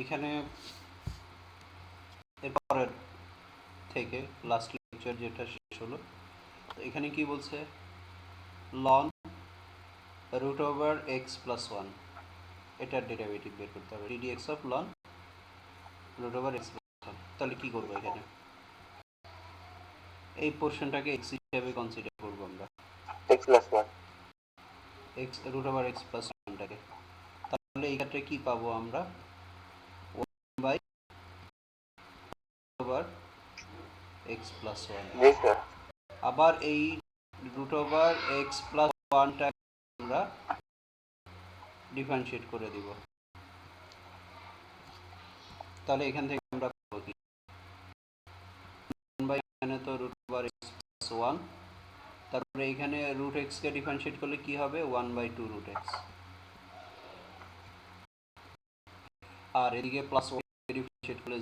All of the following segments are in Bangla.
এখানে এরপরের থেকে লাস্ট লেকচার যেটা শেষ হলো, তো এখানে কি বলছে, ln root over x plus one, এটার ডেরিভেটিভ বের করতে হবে, d d x of ln root over x plus one. তাহলে কি করবো, এখানে এই পোর্শনটাকে এক্স হিসেবে কনসিডার করবো আমরা, x plus one, x root over x plus ওয়ানটাকে। তাহলে এই ক্ষেত্রে কি পাবো আমরা, one by over x plus one. জি স্যার। আবার এই রুট ওভার এক্স প্লাস ওয়ানটা আমরা ডিফারেন্সিয়েট করে দিব। তাহলে এখান থেকে আমরা পাবো কি, ওয়ান বাই, এখানে তো root over x plus one, তারপরে এখানে রুট এক্সকে ডিফারেন্সিয়েট করলে কি হবে, one by two root x, আর এদিকে প্লাস ওয়ান ডিফারেন্সিয়েট করলে,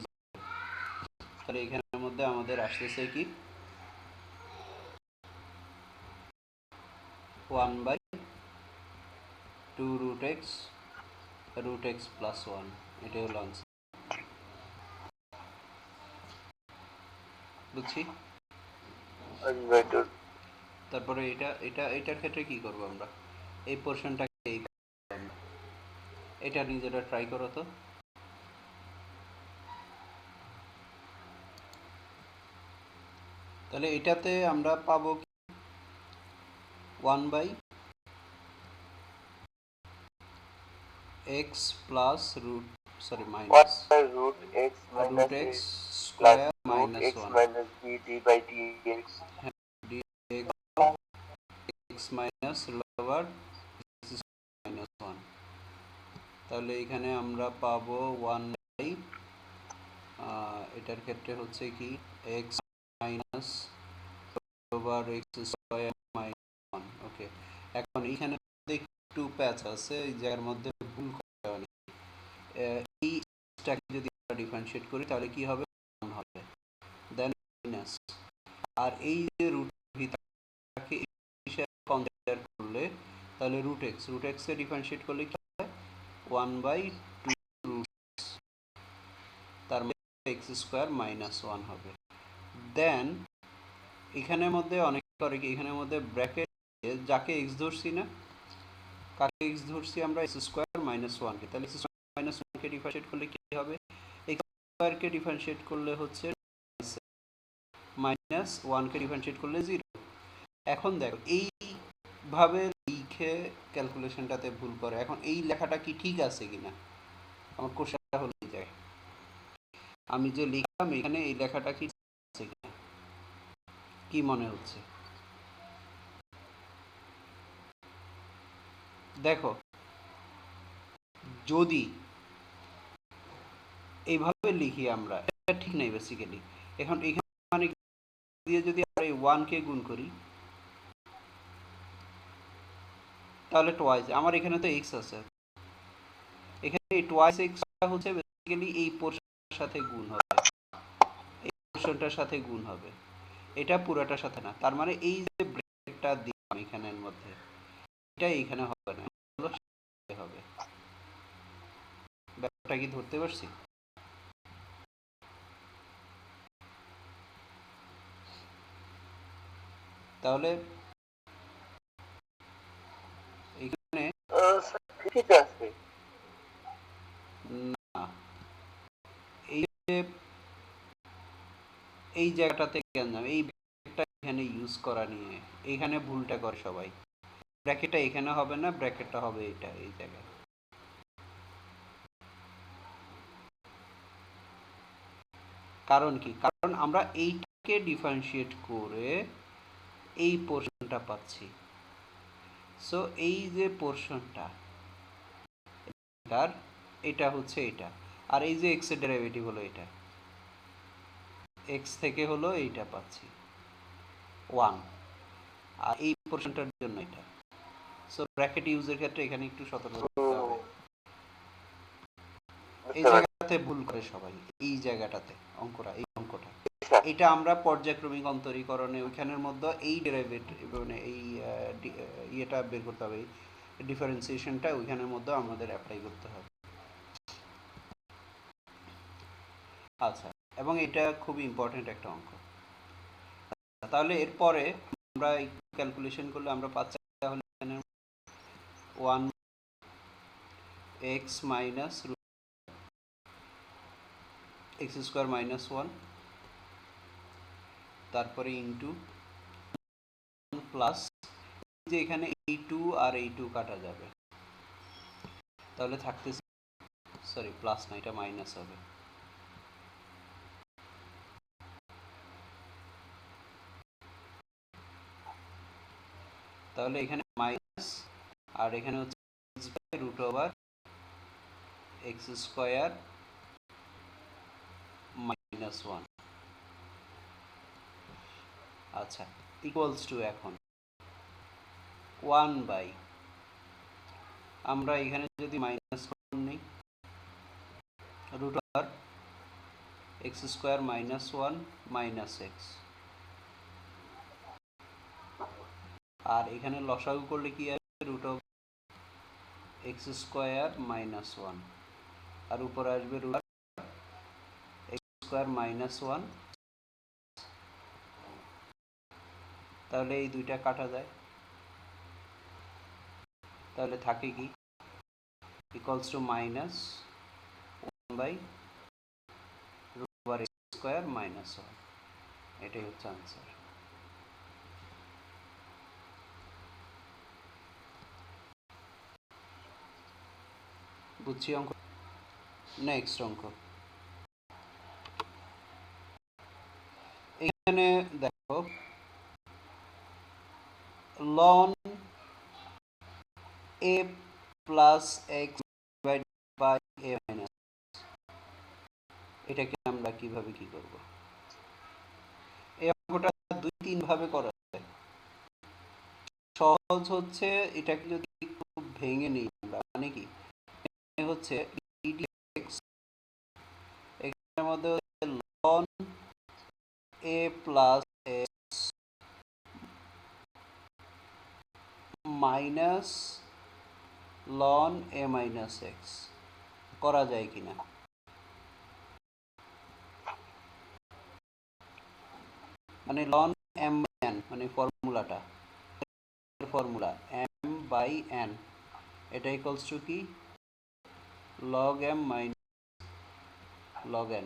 তাহলে এখানের মধ্যে আমাদের আসতেছে কি, one by two root x plus one, এটাই হলো আনসার। বুঝছি। তারপরে এটার ক্ষেত্রে কি করব আমরা, এই পোর্শনটাকে এই আমরা, এটা নিজেরা ট্রাই করো তো। তাহলে এটাতে আমরা পাবো one by x plus root, sorry minus root x root minus a x plus square root minus x one, minus b d by d x. X minus root over minus one. তাহলে এখানে আমরা পাবো ওয়ান বাই, এটার ক্ষেত্রে হচ্ছে কি, x minus over x square minus one. Okay, এখন এইখানে একটু প্যাচ আছে, এই জায়গার মধ্যে ভুল করে অনেক। এইটাকে যদি আমরা ডিফারেন্সিয়েট করি তাহলে কি হবে, ওয়ান হবে, দেন মাইনাস, আর এই যে রুট ভিতরটাকে হিসাবে কনসিডার করলে তাহলে রুট এক্সকে ডিফারেন্সিয়েট করলে কি হবে, ওয়ান বাই টু রুট, তার মানে এক্স স্কোয়ার মাইনাস ওয়ান হবে। দেন এখানের মধ্যে অনেক করে কি, এখানের মধ্যে ব্র্যাকেট যাকে এক্স ধরছি না, কাকে এক্স ধরছি আমরা, এক্স স্কোয়ার মাইনাস ওয়ানকে, তাহলে এক্স স্কোয়ার মাইনাস ওয়ানকে ডিফারেন্সিয়েট করলে কি হবে, এক্স স্কোয়ারকে ডিফারেন্সিয়েট করলে হচ্ছে মাইনাস ওয়ানকে ডিফারেন্সিয়েট করলে জিরো। এখন দেখো এইভাবে লিখে ক্যালকুলেশনটাতে ভুল করে, এখন এই লেখাটা কি ঠিক আছে কিনা, আমার কোশ্চেনটা হলো এই জায়গায়, আমি যে লিখলাম এখানে এই লেখাটা কি আছে কিনা, কি মনে হচ্ছে, দেখো যদি এইভাবে লিখি আমরা, এটা ঠিক নাই বেসিক্যালি। এখন এখানে মানে দিয়ে যদি আমরা এই ওয়ানকে গুণ করি তাহলে টোয়াইস, আমার এখানে তো এক্স আছে, এখানে এই টোয়াইস এক্সটা হচ্ছে বেসিক্যালি এই পোর্শনটার সাথে গুণ হবে, এই পোর্শনটার সাথে গুণ হবে, এটা পুরোটার সাথে না। তার মানে এই যে ব্র্যাকেটটা দিলাম এখানের মধ্যে, এটা এখানে হবে না, হবে। ব্যাপারটা কি ধরতে পারছি? তাহলে এখানে ঠিক আছে না, এই যে এই জায়গাটাতে কেন এই ব্র্যাকেটটা এখানে ইউজ করা নিয়ে এখানে ভুলটা করে সবাই, ব্র্যাকেটটা এখানে হবে না, ব্র্যাকেটটা হবে এটা এই জায়গায়। কারণ কি, কারণ আমরা এইটাকে ডিফারেন্সিয়েট করে এই পোর্শনটা পাচ্ছি। সো এই যে পোর্শনটা, এটা হচ্ছে এটা, আর এই যে এক্স এর ডেরিভেটিভ হলো এটা, এক্স থেকে হলো এইটা পাচ্ছি ওয়ান, আর এই পোর্শনটার জন্য এটা। সো ব্র্যাকেট ইউজের ক্ষেত্রে এখানে একটু সতর্ক থাকতে হবে, এই জায়গাটাতে ভুল করে সবাই, এই জায়গাটাতে অঙ্কটা, এই অঙ্কটা, এটা আমরা পর্যায়ক্রমিক অন্তরীকরণে ওইখানের মধ্যে এই ডেরিভেটিভ মানে এই ইয়েটা বের করতে হবে, ডিফারেন্সিয়েশনটা ওইখানের মধ্যে আমাদের অ্যাপ্লাই করতে হবে। আচ্ছা, এবং এটা খুবই ইম্পর্টেন্ট একটা অঙ্ক। তাহলে এরপরে আমরা ক্যালকুলেশন করলে আমরা পাচ্ছি তাহলে এখানে 1x minus x square minus 1, তারপরে ইন্টু প্লাস, যে এখানে এই 2 আর এই 2 কাটা যাবে, তাহলে থাকতেছে, সরি প্লাস না, এটা মাইনাস হবে। তাহলে এখানে মাইনাস, আর এখানে হচ্ছে root over x square minus 1। আচ্ছা, ইকুয়ালস টু এখন 1 বাই, আমরা এখানে যদি মাইনাস নিই, root over x square minus 1 minus x, আর এখানে লসাগু করলে কি আসবে, root over x square minus 1, আর উপরে আসবে রুট এক্স স্কোয়ার মাইনাস 1। তাহলে এই দুইটা কাটা যায়, তাহলে থাকে কি, equals to minus 1 by root over x square minus 1। এটাই হচ্ছে আনসার। বুঝছি অঙ্ক। নেক্সট অঙ্ক, এখানে দেখো ln a plus x divided by a minus, এটাকে আমরা কিভাবে কি করব? এই অঙ্কটা 2-3 ভাবে করা যায়। সহজ হচ্ছে এটাকে যদি খুব ভেঙে নিই আমরা, মানে কি হচ্ছে dx, এখানের মধ্যে হচ্ছে loan a plus x minus loan A minus x, করা যায় কিনা? মানে লন এম বাই এন, মানে ফর্মুলাটা, ফর্মুলা এম বাই এন, এটা ইকুয়ালস টু কি, log m minus log n.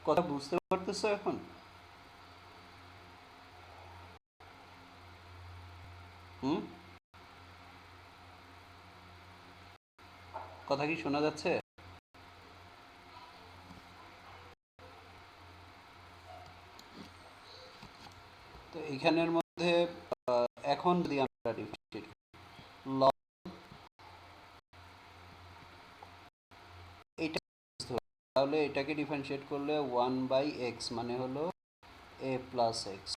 কথা বুঝতে পারতেছো এখন? কথা কি শোনা যাচ্ছে? তো এখানের মধ্যে এখন যদি আমরা ডিফারেন্সিয়েট লগ, এটা তাহলে এটাকে ডিফারেন্সিয়েট করলে 1 বাই এক্স মানে হলো এ প্লাস এক্স।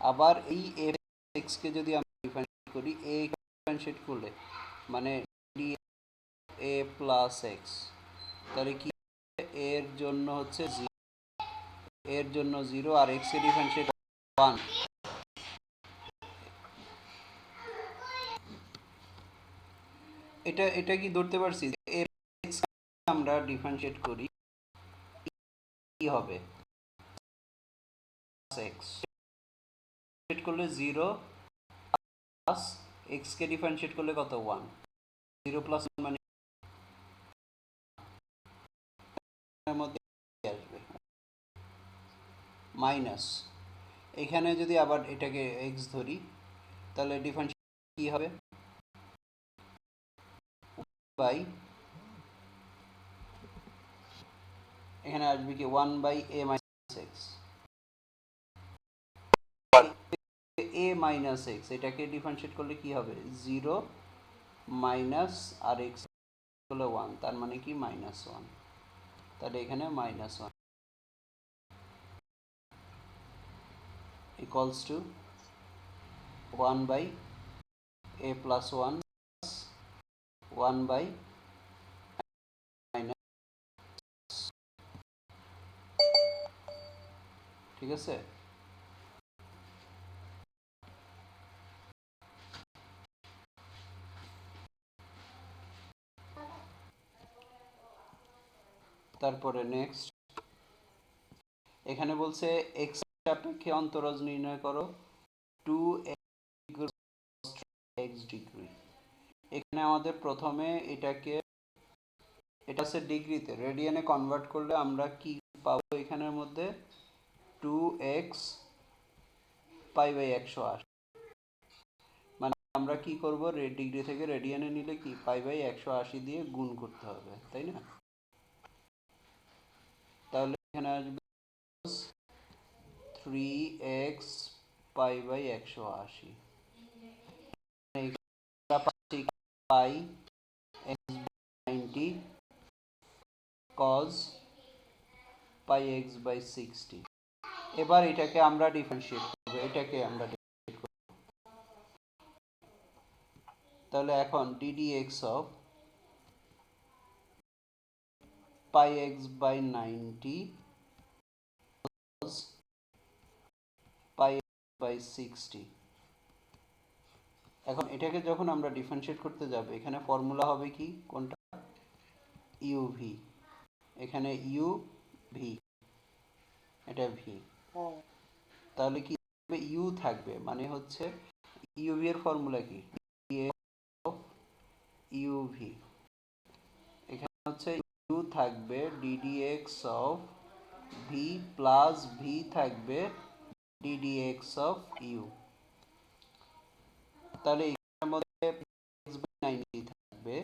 আবার এই এ এক্সকে যদি আমরা ডিফারেন্সিয়েট করি, এ ডিফারেন্সিয়েট করলে মানে ডি এ প্লাস এক্স, তাহলে কি এর জন্য হচ্ছে 0, এর জন্য 0, আর এক্স এর ডিফারেন্সিয়েট 1। এটা কি ধরতে পারছি, এর এক্স আমরা ডিফারেন্সিয়েট করি কি হবে, এক্স করলে 0 প্লাস এক্স কে ডিফারেন্সিয়েট করলে কত, 1। 0 প্লাস মানে এর মধ্যে আসবে মাইনাস, এখানে যদি আবার এটাকে এক্স ধরি, তাহলে ডিফারেন্সিয়েট কি হবে, বাই, এখানে আসবে কি 1 by a minus x, a minus x, এটাকে ডিফারেন্সিয়েট করলে কি হবে, 0 মাইনাস আর এক্স হলো 1, তার মানে কি মাইনাস 1। তাহলে এখানে minus 1 equals to 1 by a plus 1 1 by minus, ঠিক আছে। তারপরে নেক্সট এখানে বলছে এক্স সাপেক্ষে অন্তরজ নির্ণয় করো 2x ডিগ্রি। এখানে আমাদের প্রথমে এটা হচ্ছে ডিগ্রিতে, রেডিয়ানে কনভার্ট করলে আমরা কি পাবো এখানের মধ্যে 2x পাই বাই 180। মানে আমরা কি করব, ডিগ্রি থেকে রেডিয়ানে নিলে কি পাই বাই 180 দিয়ে গুণ করতে হবে, তাই না? তাহলে এখানে আসবে 3x পাই বাই 180। পাচ্ছি pi x 90 cos pi x by 60। এবার এটাকে আমরা ডিফারেন্সিয়েট করব, তাহলে এখন ddx of pi x by 90 cos pi x by 60। এখন এটাকে যখন আমরা ডিফারেন্সিয়েট করতে যাব, এখানে ফর্মুলা হবে কি, কোনটা, uv। এখানে uv, এটা v। তাহলে কি হবে, u থাকবে, মানে হচ্ছে uv এর ফর্মুলা কি, uv। এখানে হচ্ছে u থাকবে ddx of v plus v থাকবে ddx অফ u। তাহলে এখানের মধ্যে x বাই 90 থাকবে,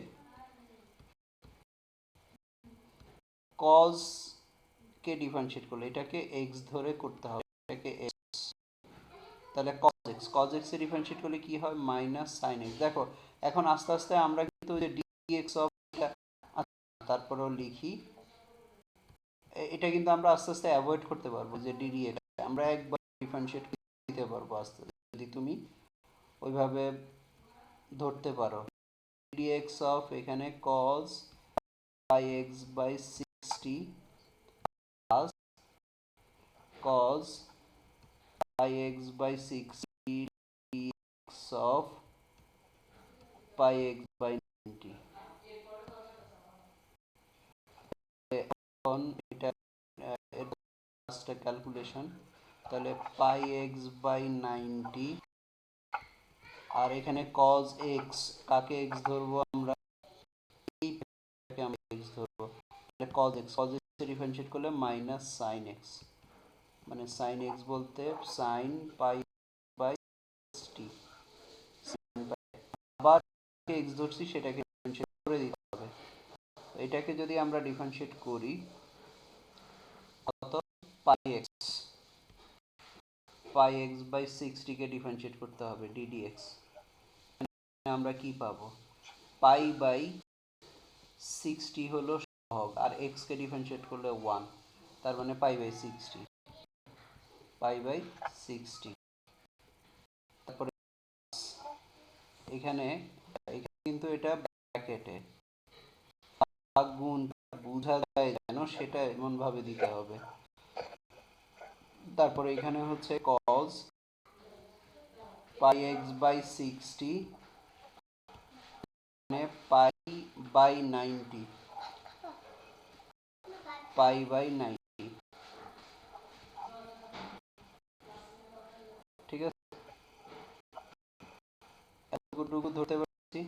cos কে ডিফারেন্সিয়েট করলে এটাকে x ধরে করতে হবে, এটাকে x, তাহলে cos x এ ডিফারেন্সিয়েট করলে কি হয়, মাইনাস sin x। দেখো এখন আস্তে আস্তে আমরা কিন্তু যে dx অফ, তারপরেও লিখি, এটা কিন্তু আমরা আস্তে আস্তে অ্যাভয়েড করতে পারবো, যে ddx আমরা একবার ডিফারেন্সিয়েট দিতে পারবো আস্তে আস্তে, যদি তুমি ওইভাবে ধরতে পারো। dx অফ এখানে cos pi x by 60 plus cos pi x by 60 dx of pi x by 90। এখন এটা লাস্টে ক্যালকুলেশন, তাহলে পাই x বাই 90 আর এখানে cos x, কাকে x ধরবো আমরা, এইটাকে আমরা x ধরবো, তাহলে cos x এর ডিফারেন্সিয়েট করলে মাইনাস sin x, মানে sin x বলতে sin পাই বাই 60। আবার x ধরছি, সেটাকে ডিফারেন্সিয়েট করে দিতে হবে। এটাকে যদি আমরা ডিফারেন্সিয়েট করি, কত, পাই এক্স বাই 60 কে ডিফারেন্সিয়েট করতে হবে ddx। আমরা কি পাবো, পাই বাই 60 হলো সহগ, আর x কে ডিফারেন্সিয়েট করলে 1, তার মানে পাই বাই 60, পাই বাই 60। তারপরে এখানে কিন্তু এটা ব্র্যাকেটে, ভাগ গুণ বোঝা যায় যেন, সেটা এমন ভাবে দিতে হবে। তারপরে এখানে হচ্ছে cos পাই x বাই 60 মানে পাই বাই 90, পাই বাই 90, ঠিক আছে, এতটুকু ধরতে পারছি।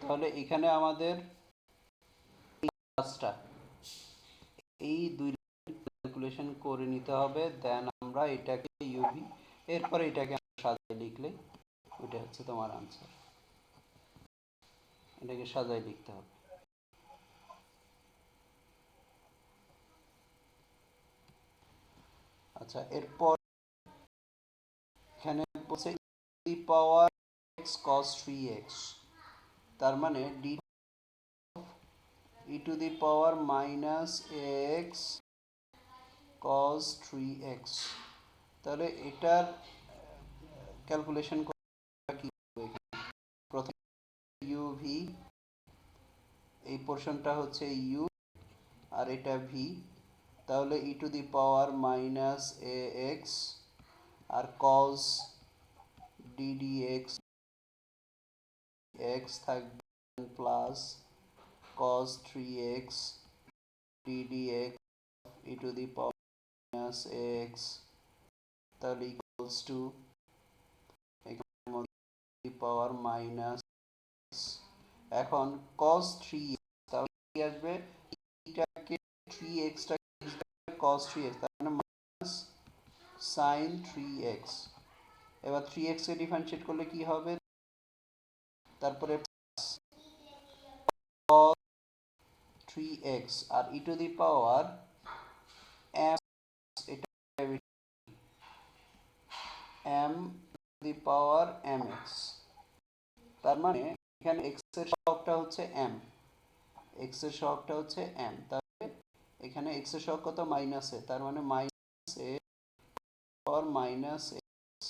তাহলে এখানে আমাদের এই কাজটা, এই দুই ক্যালকুলেশন করে নিতে হবে, দেন আমরা এটাকে ইউভি, এরপরে এটাকে সাজায় লিখলে ওইটা হচ্ছে তোমার আনসার। এটাকে সাজায় লিখতে হবে। আচ্ছা, এরপর এখানে বলছে e পাওয়ার x cos 3x, তার মানে d e to the power minus x cos 3x। তাহলে এটার ক্যালকুলেশন কি, প্রথম uv, এই পোর্শনটা হচ্ছে u আর এটা v, তাহলে e to the power minus ax আর cos ddx x থাকবে plus cos 3x ddx e to the power minus x তাহলে ইকুয়ালস টু এখানের মধ্যে পাওয়ার মাইনাস, এখন cos 3x তাহলে কি আসবে, এটাকে 3x টাকে cos 3x তার মানে মাইনাস sin 3x। এবার 3x কে ডিফারেন্সিয়েট করলে কি হবে, তারপরে cos 3x আর e to the power m, এটা m to the power mx, তার মানে এখানে x এর সহগটা হচ্ছে m, x এর সহগটা হচ্ছে m, তাহলে এখানে x এর সহগ কত, মাইনাস এ, তার মানে মাইনাস এ পাওয়ার মাইনাস x,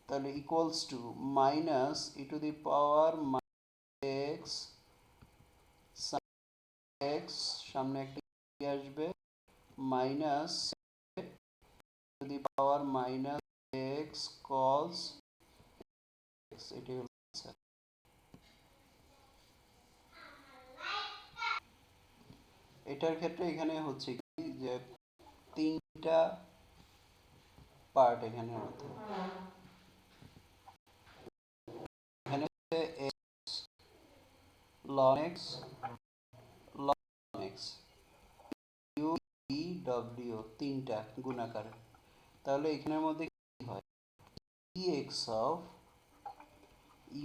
তাহলে equals to minus E two the power x sin x, সামনে একটা আসবে minus two the power minus x cos x, এটাই হলো आंसर। এটার ক্ষেত্রে এখানে হচ্ছে কি যে তিনটা পার্ট এখানে হতে, এখানে হচ্ছে x ln x ln x u v w তিনটা গুণাকার, তাহলে এখানের মধ্যে কি হয় dx of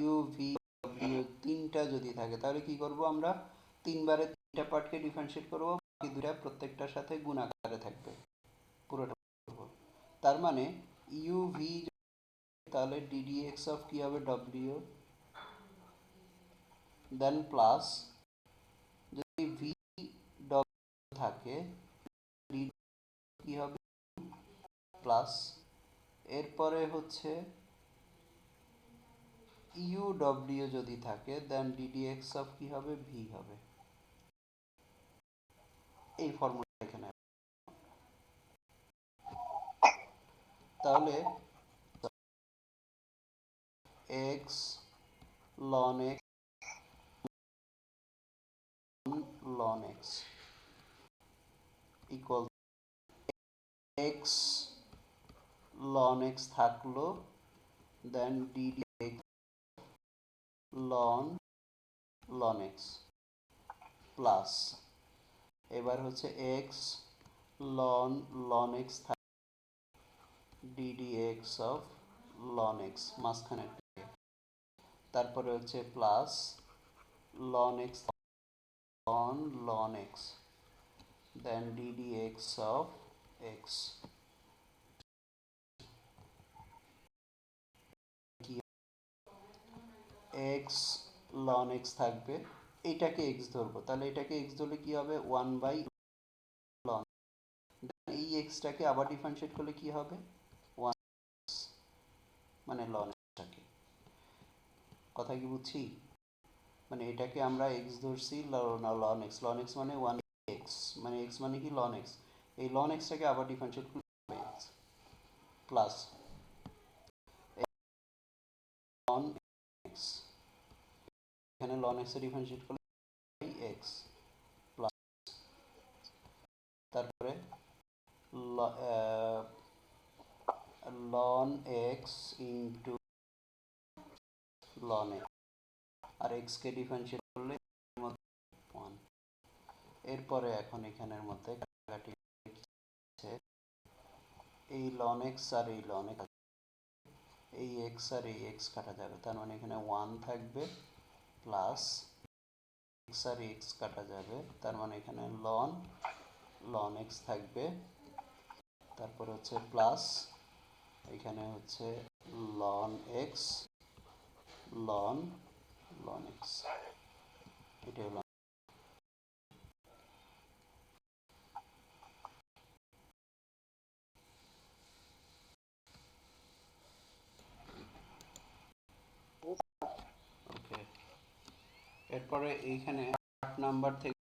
u v w তিনটা যদি থাকে তাহলে কি করব আমরা, তিনবারে তিনটা পার্টকে ডিফারেন্সিয়েট করব, বাকি দুটা প্রত্যেকটার সাথে গুণাকারে থাকবে পুরোটা করব, তার মানে u v তাহলে ddx অফ কি হবে w, দেন প্লাস যদি v w থাকে কি হবে প্লাস, এরপরে হচ্ছে ইউ ডব্লিউ যদি থাকে দেন ddx অফ কি হবে v হবে, এই ফর্মুলা এখানে, তাহলে x ln x ln x equal x ln x থাকলো, দেন ddx ln x প্লাস, এবার হচ্ছে x ln x ddx of ln x মাঝখানে, তারপরে হচ্ছে plus ln x ln x then ddx of x, x ln x থাকবে, এটাকে x ধরবো, তাহলে এটাকে x ধরলে কি হবে 1 বাই ln, এই x টাকে আবার ডিফারেন্সিয়েট করলে কি হবে 1x, মানে ln x টাকে, কথা কি বুঝছি, মানে এটাকে আমরা x ধরছি ln x, ln x মানে 1x, মানে x মানে কি ln x, এই ln x টাকে আবার ডিফারেন্সিয়েট করলে x প্লাস ln x, এখানে ln x এর ডিফারেন্সিয়েট করলে x প্লাস, তারপরে ln x into ln x, আর x কে ডিফারেন্সিয়েট করলে 1, এরপরে এখন এখানের মধ্যে কাটাকাটি আছে, এই ln x আর এই ln x, এই x আর এই x কাটা যাবে, তার মানে এখানে 1 থাকবে প্লাস x আর x কাটা যাবে, তার মানে এখানে ln x থাকবে, তারপর হচ্ছে প্লাস এখানে হচ্ছে ln x ln x, এটা হলো ওকে। এরপরে এইখানে 8 নাম্বার থেকে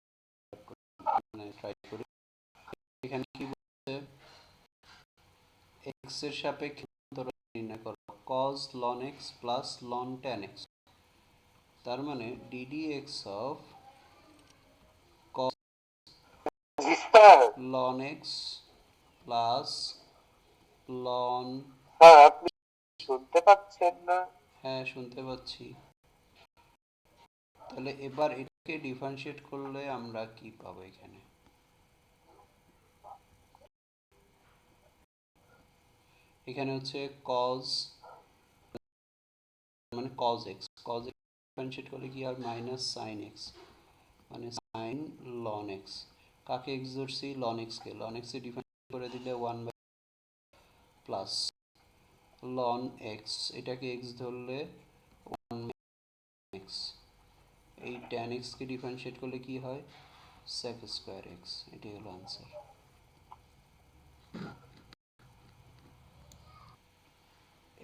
ট্রাই করি, এখানে কি বলছে x এর সাপেক্ষে নির্ণয় করো cos ln x plus ln tan x, তার মানে ddx of cos G sir. ln x plus ln, sir আপনি শুনতে পাচ্ছেন না? হ্যাঁ শুনতে পাচ্ছি। তাহলে এবার এটাকে ডিফারেন্সিয়েট করলে আমরা কি পাবো এখানে? এখানে হচ্ছে cos, মানে cos x, cos x differentiate করলে কি হয়? মাইনাস sin x, মানে sin ln x। কাকে x ধরছি? ln x কে। ln x এ ডিফারেন্সিয়েট করে দিলে 1 বাই প্লাস ln x, এটাকে x ধরলে 1 x। এই tan x কে ডিফারেন্সিয়েট করলে কি হয়? sec square x। এটাই হলো आंसर।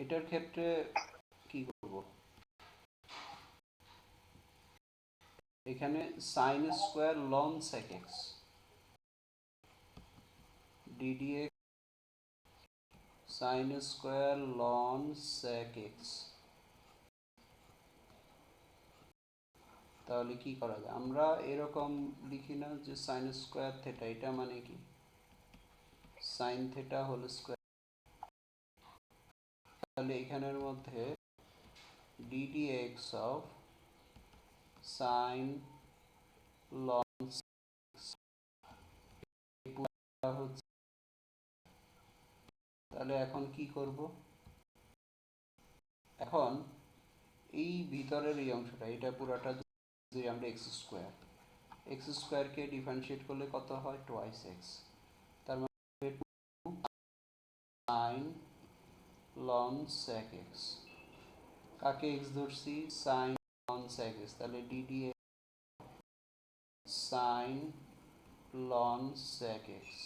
এটার ক্ষেত্রে কি করব? এখানে sin square ln sec x ddx sin square ln sec x, তাহলে কি করা যায়? আমরা এরকম লিখি না যে sin স্কয়ার থিটা, এটা মানে কি? sin theta whole square. তাহলে এখানের মধ্যে ddx of sin ln হচ্ছে, তাহলে এখন কি করব? এখন এই ভিতরের এই অংশটা, এটা পুরোটা যদি আমরা এক্স স্কোয়ারকে ডিফারেন্সিয়েট করলে কত হয়? Twice x. তার মানে সাইন লন সেক এক্স। কাকে এক্স ধরছি? Sine ln sec x. তাহলে d d sine ln sec x,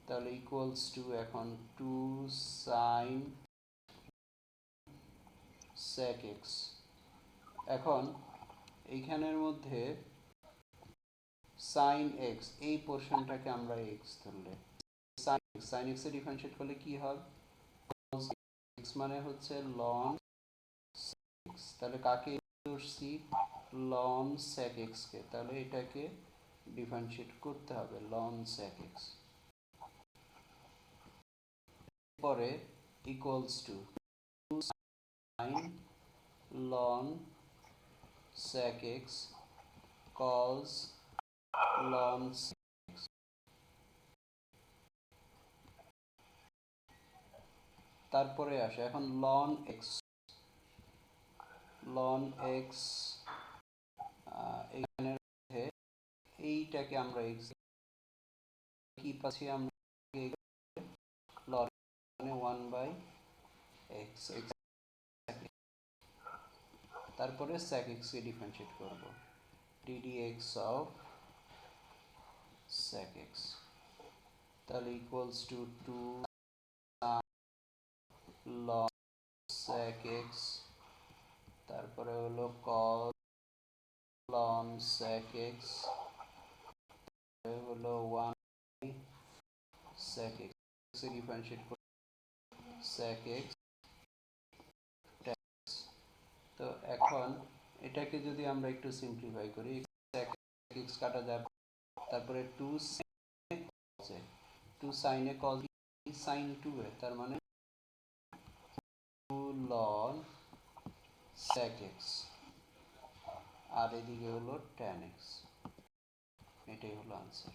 তাহলে ইকুয়ালস টু এখন 2 সাইন সেক এক্স। এখন এইখানের মধ্যে সাইন এক্স, এই পোর্শনটাকে আমরা এক্স ধরলে সাইন এক্স এ ডিফারেন্সিয়েট করলে কি হবে? cos x মানে হচ্ছে ln x। তাহলে কাকে ধরছি? ln sec x কে। তাহলে এটাকে ডিফারেন্সিয়েট করতে হবে ln sec x। পরে equals to 2 sin ln sec x cos ln sec x। তারপরে আসে এখন ln x, ln x এখানের মধ্যে এইটাকে আমরা x কি পাচ্ছি? আমরা ln 1 বাই x, তারপরে sec x কে ডিফারেন্সিয়েট করব ddx of sec x, তাহলে equals two 2 ln sec x, তারপরে হলো cos ln sec x, হলো 1 sec x এ ডিফারেন্সিয়েট করব sec x tan x। তো এখন এটাকে যদি আমরা একটু সিম্পলিফাই করি, sec x কাটা যাবে, তারপরে 2 sin এ cos sin 2 এ, তার মানে 2 ln sec x, আর এদিকে হলো tan x। এটাই হলো आंसर।